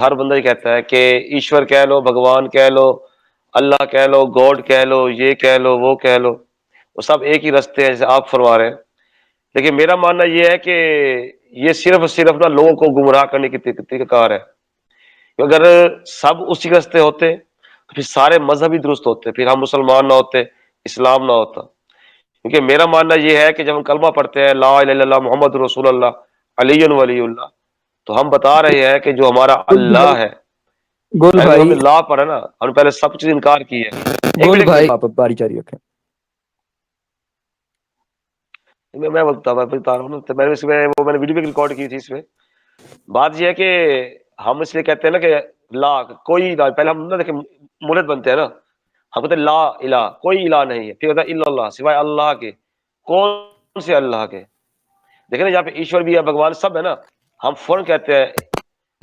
ہر بندہ یہ کہتا ہے کہ ایشور کہہ لو، بھگوان کہہ لو، اللہ کہہ لو، گاڈ کہہ لو، یہ کہہ لو، وہ کہہ لو، وہ سب ایک ہی رستے ہیں جیسے آپ فرما رہے ہیں. لیکن میرا ماننا یہ ہے کہ یہ صرف نا لوگوں کو گمراہ کرنے کی طریقہ کار ہے. کہ اگر سب اسی رستے ہوتے تو پھر سارے مذہب ہی درست ہوتے، پھر ہم مسلمان نہ ہوتے، اسلام نہ ہوتا. کیونکہ میرا ماننا یہ ہے کہ جب ہم کلمہ پڑھتے ہیں لا الہ الا اللہ محمد رسول اللہ علی ولی اللہ، تو ہم بتا رہے ہیں کہ جو ہمارا گول اللہ بھائی ہے. گول پہلے جب ہم بھائی نے لا پڑھا نا، ہم نے پہلے سب چیز انکار کی ہے. ایک گول منٹ بھائی آپ باری جاری رکھیں. میں بتا رہا ہوں نا، تو میں نے اس میں میں نے ویڈیو بھی ریکارڈ کی تھی. اس میں بات یہ ہے کہ ہم اس لیے کہتے ہیں نا کہ لا کوئی الہ، پہلے ہم نا دیکھیں ملت بنتے ہیں نا، ہم کہتے ہیں لا الہ کوئی الہ نہیں ہے، پھر کہتے ہیں الا اللہ سوائے اللہ کے. کون سے اللہ کے؟ دیکھیں نا یہاں پہ ایشور بھی ہے، بھگوان سب ہے نا. ہم فوراً کہتے ہیں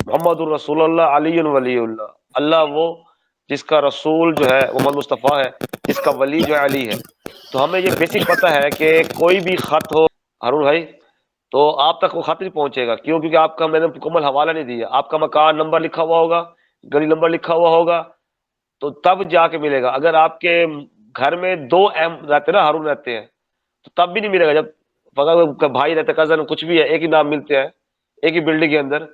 محمد الرسول اللہ علی ولی اللہ، اللہ وہ جس کا رسول جو ہے وہ محمد مصطفیٰ ہے، جس کا ولی جو ہے علی ہے. تو ہمیں یہ بیسک پتہ ہے کہ کوئی بھی خط ہو ہارون بھائی تو آپ تک وہ خط نہیں پہنچے گا. کیوں؟ کیونکہ آپ کا میں نے مکمل حوالہ نہیں دیا. آپ کا مکان نمبر لکھا ہوا ہوگا، گلی نمبر لکھا ہوا ہوگا، تو تب جا کے ملے گا. اگر آپ کے گھر میں دو اہم رہتے نا، ہارون رہتے ہیں، تو تب بھی نہیں ملے گا. جب فقط بھائی رہتے، کزن کچھ بھی ہے، ایک ہی نام ملتے ہیں ایک ہی بلڈنگ کے اندر،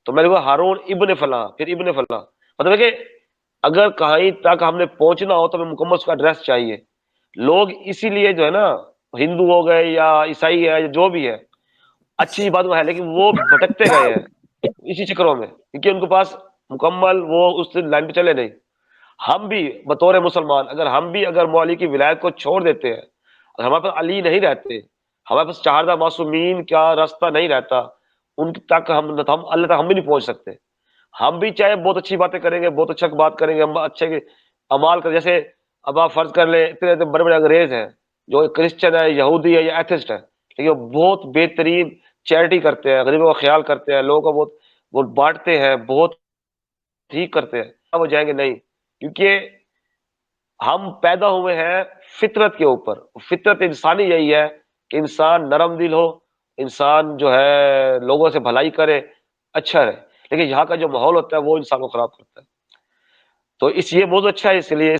تو میں نے کہا ہارون ابن فلاں پھر ابن فلاں. مطلب ہے کہ اگر کہیں تک ہم نے پہنچنا ہو تو ہمیں مکمل اس کا ایڈریس چاہیے. لوگ اسی لیے جو ہے نا، ہندو ہو گئے یا عیسائی ہے یا جو بھی ہے، اچھی بات ہے، لیکن وہ بھٹکتے گئے ہیں اسی چکروں میں، کیونکہ ان کے پاس مکمل وہ اس لائن پہ چلے نہیں. ہم بھی بطور مسلمان اگر مولی کی ولایت کو چھوڑ دیتے ہیں، اگر ہمارے پاس علی نہیں رہتے، ہمارے پاس چہاردہ معصومین کا راستہ نہیں رہتا، ان تک ہم اللہ تک ہم بھی نہیں پہنچ سکتے. ہم بھی چاہے بہت اچھی باتیں کریں گے، بہت اچھا بات کریں گے، ہم اچھے امال کریں. جیسے اب آپ فرض کر لیں اتنے بڑے بڑے انگریز ہیں جو کرسچن ہے، یہودی ہے یا ایتھسٹ ہے، لیکن وہ بہت بہترین چیریٹی کرتے ہیں، غریبوں کا خیال کرتے ہیں، لوگوں کو بہت بانٹتے ہیں، بہت ٹھیک کرتے ہیں. اب وہ جائیں گے نہیں، کیونکہ ہم پیدا ہوئے ہیں فطرت کے اوپر. فطرت انسانی یہی ہے کہ انسان نرم دل ہو، انسان جو ہے لوگوں سے بھلائی کرے، اچھا رہے. لیکن یہاں کا جو ماحول ہوتا ہے وہ انسان کو خراب کرتا ہے. تو اس یہ موضوع اچھا ہے، اس لیے